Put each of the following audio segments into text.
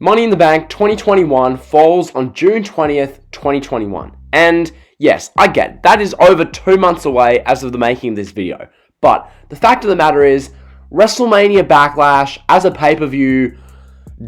Money in the Bank 2021 falls on June 20th, 2021. And yes, I get it. That is over 2 months away as of the making of this video. But the fact of the matter is, WrestleMania Backlash as a pay-per-view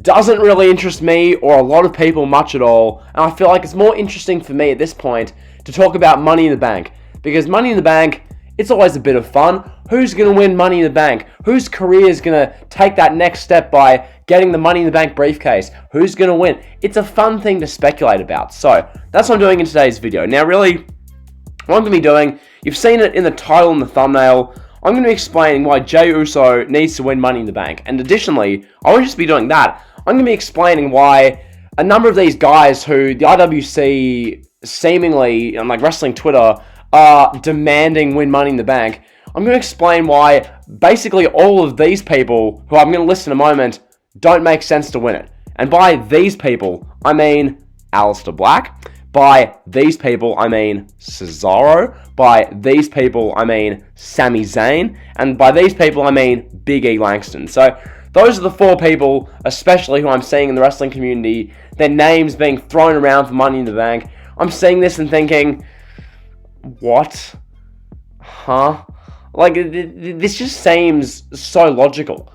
doesn't really interest me or a lot of people much at all. And I feel like it's more interesting for me at this point to talk about Money in the Bank. Because Money in the Bank, it's always a bit of fun. Who's going to win Money in the Bank? Whose career is going to take that next step by getting the Money in the Bank briefcase? Who's going to win? It's a fun thing to speculate about. So, that's what I'm doing in today's video. Now, really, what I'm going to be doing, you've seen it in the title and the thumbnail, I'm going to be explaining why Jey Uso needs to win Money in the Bank. And additionally, I won't just be doing that. I'm going to be explaining why a number of these guys who the IWC seemingly, on like wrestling Twitter, are demanding win Money in the Bank. I'm going to explain why basically all of these people, who I'm going to list in a moment, don't make sense to win it. And by these people, I mean Alistair Black. By these people, I mean Cesaro. By these people, I mean Sami Zayn. And by these people, I mean Big E Langston. So those are the four people, especially who I'm seeing in the wrestling community, their names being thrown around for Money in the Bank. I'm seeing this and thinking, what? Huh? Like, this just seems so logical.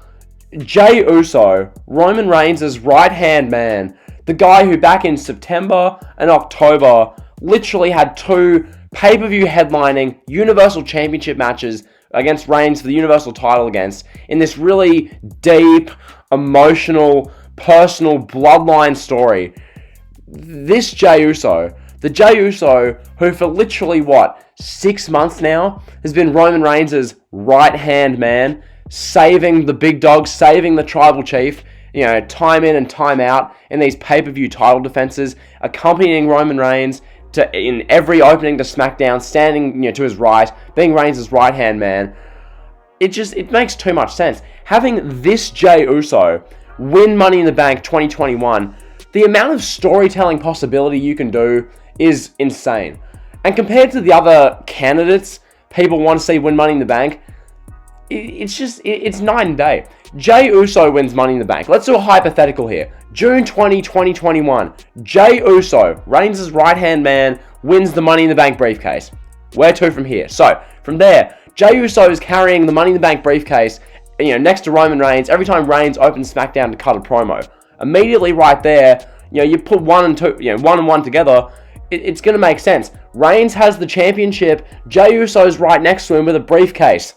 Jey Uso, Roman Reigns' right-hand man, the guy who back in September and October literally had two pay-per-view headlining Universal Championship matches against Reigns for the Universal title in this really deep, emotional, personal bloodline story. This Jey Uso, the Jey Uso who for literally, 6 months now has been Roman Reigns' right-hand man, saving the big dog, saving the tribal chief, time in and time out in these pay-per-view title defenses, accompanying Roman Reigns in every opening to SmackDown, standing to his right, being Reigns' right-hand man. It makes too much sense. Having this Jey Uso win Money in the Bank 2021, the amount of storytelling possibility you can do is insane. And compared to the other candidates people want to see win Money in the Bank, it's night and day. Jey Uso wins Money in the Bank. Let's do a hypothetical here. June 20, 2021. Jey Uso, Reigns' right-hand man, wins the Money in the Bank briefcase. Where to from here? So, from there, Jey Uso is carrying the Money in the Bank briefcase, next to Roman Reigns every time Reigns opens SmackDown to cut a promo. Immediately right there, you put one and one together, it's going to make sense. Reigns has the championship, Jey Uso's right next to him with a briefcase.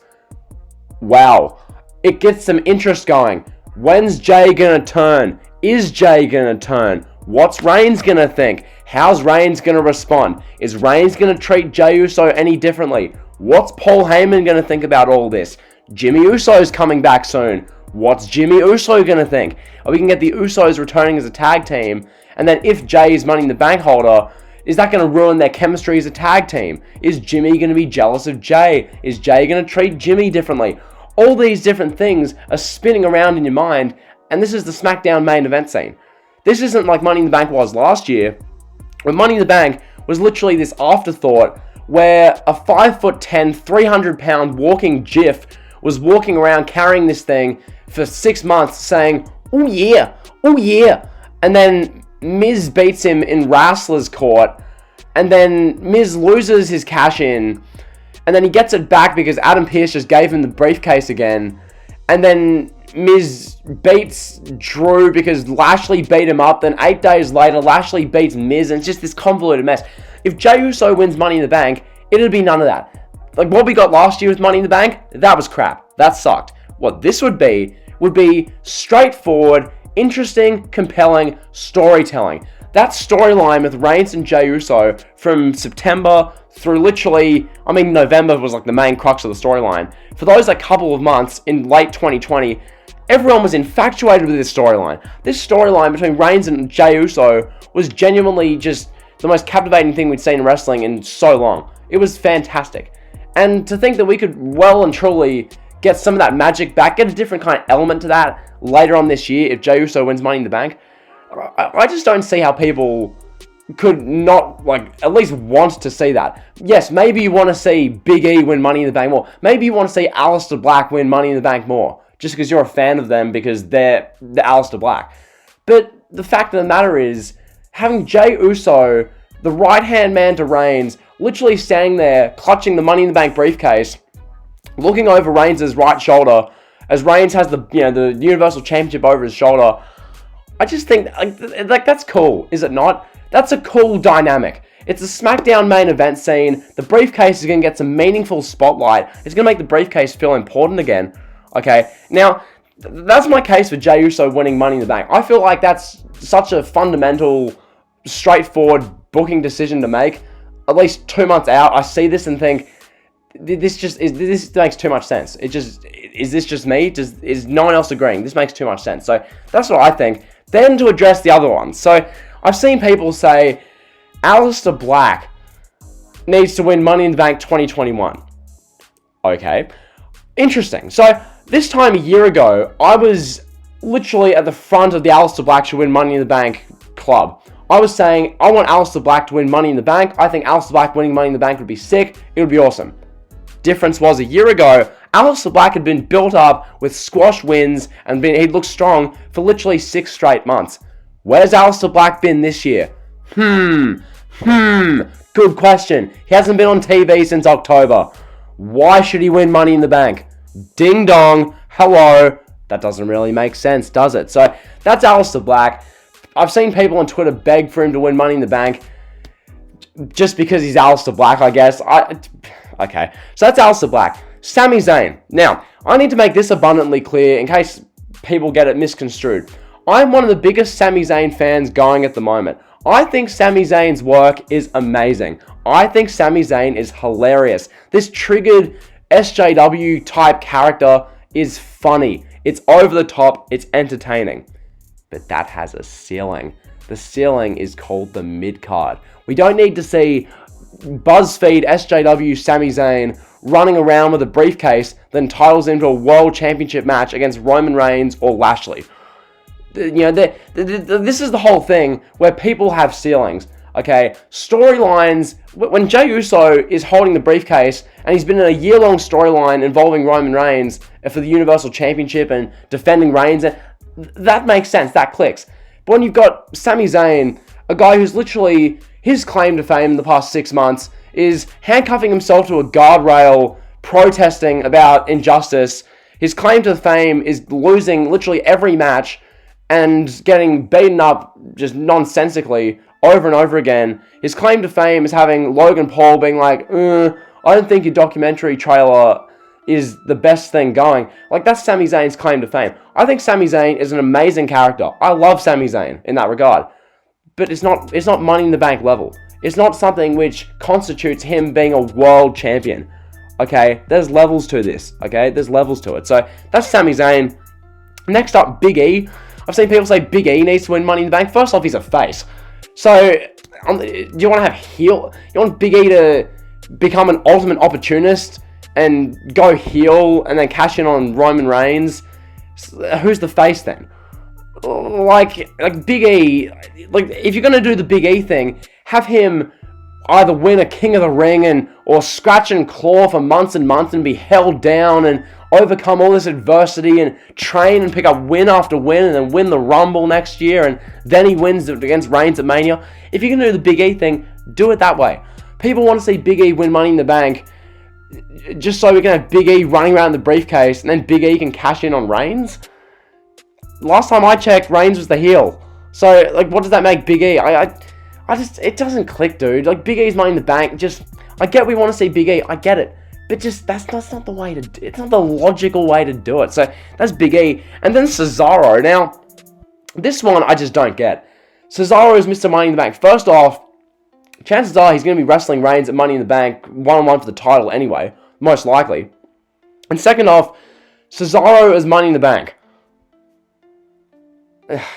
Wow. It gets some interest going. When's Jey gonna turn? Is Jey gonna turn? What's Reigns gonna think? How's Reigns gonna respond? Is Reigns gonna treat Jey Uso any differently? What's Paul Heyman gonna think about all this? Jimmy Uso's coming back soon. What's Jimmy Uso gonna think? We can get the Usos returning as a tag team, and then if Jey is Money in the Bank holder, is that going to ruin their chemistry as a tag team? Is Jimmy going to be jealous of Jey? Is Jey going to treat Jimmy differently? All these different things are spinning around in your mind, and this is the SmackDown main event scene. This isn't like Money in the Bank was last year, where Money in the Bank was literally this afterthought where a 5'10", 300-pound walking GIF was walking around carrying this thing for 6 months saying, oh yeah, and then Miz beats him in Wrestler's Court, and then Miz loses his cash in, and then he gets it back because Adam Pearce just gave him the briefcase again, and then Miz beats Drew because Lashley beat him up, then 8 days later Lashley beats Miz, and it's just this convoluted mess. If Jey Uso wins Money in the Bank, it'd be none of that. Like what we got last year with Money in the Bank, that was crap. That sucked. What this would be straightforward, interesting, compelling storytelling. That storyline with Reigns and Jey Uso from September through literally, November was like the main crux of the storyline. For those couple of months in late 2020, everyone was infatuated with this storyline. This storyline between Reigns and Jey Uso was genuinely just the most captivating thing we'd seen in wrestling in so long. It was fantastic. And to think that we could well and truly get some of that magic back, get a different kind of element to that later on this year if Jey Uso wins Money in the Bank, I just don't see how people could not, at least want to see that. Yes, maybe you want to see Big E win Money in the Bank more. Maybe you want to see Alistair Black win Money in the Bank more, just because you're a fan of them because they're Alistair Black. But the fact of the matter is, having Jey Uso, the right-hand man to Reigns, literally standing there, clutching the Money in the Bank briefcase, looking over Reigns' right shoulder, as Reigns has the Universal Championship over his shoulder. I just think, like that's cool, is it not? That's a cool dynamic. It's a SmackDown main event scene. The briefcase is going to get some meaningful spotlight. It's going to make the briefcase feel important again. Okay, now, that's my case for Jey Uso winning Money in the Bank. I feel like that's such a fundamental, straightforward booking decision to make. At least 2 months out, I see this and think, this makes too much sense. Is this just me? Is no one else agreeing? This makes too much sense. So that's what I think. Then to address the other ones. So I've seen people say Alistair Black needs to win Money in the Bank 2021. Okay. Interesting. So this time a year ago, I was literally at the front of the Alistair Black should win Money in the Bank club. I was saying, I want Alistair Black to win Money in the Bank. I think Alistair Black winning Money in the Bank would be sick. It would be awesome. Difference was a year ago, Alistair Black had been built up with squash wins and he'd looked strong for literally 6 straight months. Where's Alistair Black been this year? Good question. He hasn't been on TV since October. Why should he win Money in the Bank? Ding dong. Hello. That doesn't really make sense, does it? So that's Alistair Black. I've seen people on Twitter beg for him to win Money in the Bank just because he's Alistair Black, I guess. Okay, so that's Alistair Black. Sami Zayn. Now, I need to make this abundantly clear in case people get it misconstrued. I'm one of the biggest Sami Zayn fans going at the moment. I think Sami Zayn's work is amazing. I think Sami Zayn is hilarious. This triggered SJW type character is funny. It's over the top. It's entertaining. But that has a ceiling. The ceiling is called the mid-card. We don't need to see BuzzFeed SJW Sami Zayn running around with a briefcase that entitles him to a world championship match against Roman Reigns or Lashley. This is the whole thing where people have ceilings. Okay, storylines. When Jey Uso is holding the briefcase and he's been in a year-long storyline involving Roman Reigns for the Universal Championship and defending Reigns, that makes sense. That clicks. But when you've got Sami Zayn, a guy who's literally, his claim to fame in the past 6 months is handcuffing himself to a guardrail, protesting about injustice. His claim to fame is losing literally every match and getting beaten up just nonsensically over and over again. His claim to fame is having Logan Paul being like, I don't think your documentary trailer is the best thing going. Like, that's Sami Zayn's claim to fame. I think Sami Zayn is an amazing character. I love Sami Zayn in that regard. But it's not Money in the Bank level. It's not something which constitutes him being a world champion. Okay? There's levels to this. Okay? There's levels to it. So, that's Sami Zayn. Next up, Big E. I've seen people say Big E needs to win Money in the Bank. First off, he's a face. So, do you want to have heel? You want Big E to become an ultimate opportunist and go heel and then cash in on Roman Reigns? Who's the face then? Like Big E, like if you're gonna do the Big E thing, have him either win a King of the Ring or scratch and claw for months and months and be held down and overcome all this adversity and train and pick up win after win and then win the Rumble next year and then he wins against Reigns at Mania. If you're gonna do the Big E thing, do it that way. People want to see Big E win Money in the Bank just so we can have Big E running around the briefcase and then Big E can cash in on Reigns. Last time I checked, Reigns was the heel. So, like, what does that make Big E? I just, it doesn't click, dude. Like, Big E's Money in the Bank, I get we want to see Big E, I get it. But that's not the way to, it's not the logical way to do it. So, that's Big E. And then Cesaro. Now, this one I just don't get. Cesaro is Mr. Money in the Bank. First off, chances are he's going to be wrestling Reigns at Money in the Bank one-on-one for the title anyway. Most likely. And second off, Cesaro is Money in the Bank.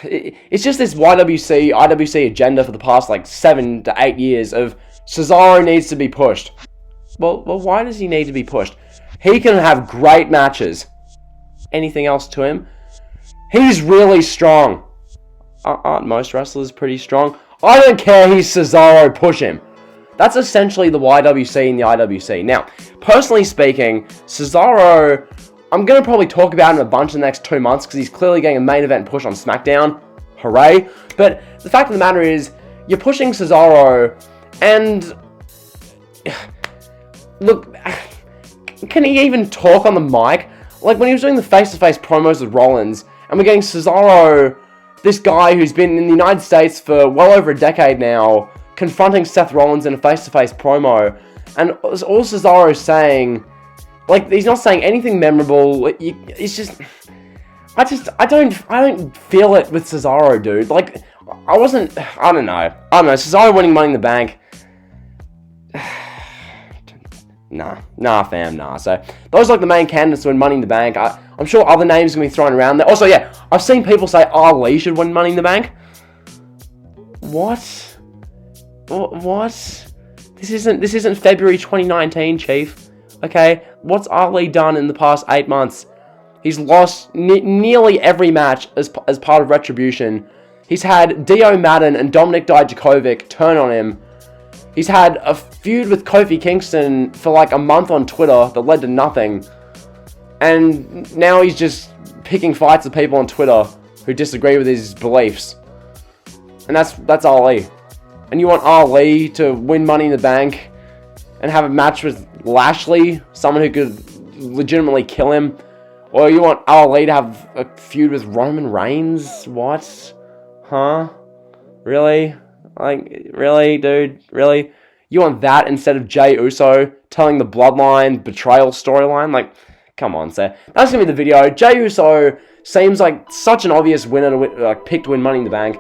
It's just this IWC agenda for the past 7 to 8 years of Cesaro needs to be pushed. Well, why does he need to be pushed? He can have great matches. Anything else to him? He's really strong. Aren't most wrestlers pretty strong? I don't care, he's Cesaro, push him. That's essentially the YWC and the IWC. Now, personally speaking, Cesaro, I'm going to probably talk about him a bunch in the next 2 months because he's clearly getting a main event push on SmackDown. hooray. But the fact of the matter is, you're pushing Cesaro, and look, can he even talk on the mic? Like, when he was doing the face-to-face promos with Rollins, and we're getting Cesaro, this guy who's been in the United States for well over a decade now, confronting Seth Rollins in a face-to-face promo, and all Cesaro's saying, like, he's not saying anything memorable. It's just, I don't feel it with Cesaro, dude. Like, I don't know. Cesaro winning Money in the Bank. Nah, fam, nah. So, those are like the main candidates to win Money in the Bank. I'm sure other names are going to be thrown around there. Also, yeah, I've seen people say Ali should win Money in the Bank. What? This isn't February 2019, Chief. Okay? What's Ali done in the past 8 months? He's lost nearly every match as part of Retribution. He's had Dio Madden and Dominik Dijakovic turn on him. He's had a feud with Kofi Kingston for like a month on Twitter that led to nothing. And now he's just picking fights with people on Twitter who disagree with his beliefs. And that's Ali. And you want Ali to win Money in the Bank and have a match with Lashley, someone who could legitimately kill him? Or you want Ali to have a feud with Roman Reigns? What? Huh? Really? Like, really, dude? Really? You want that instead of Jey Uso telling the Bloodline betrayal storyline? Like, come on, sir. That's gonna be the video. Jey Uso seems like such an obvious winner to pick to win Money in the Bank.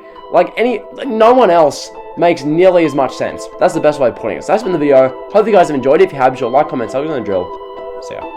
No one else makes nearly as much sense. That's the best way of putting it. So that's been the video. Hope you guys have enjoyed it. If you have, be sure to like, comment, subscribe, and drill. See ya.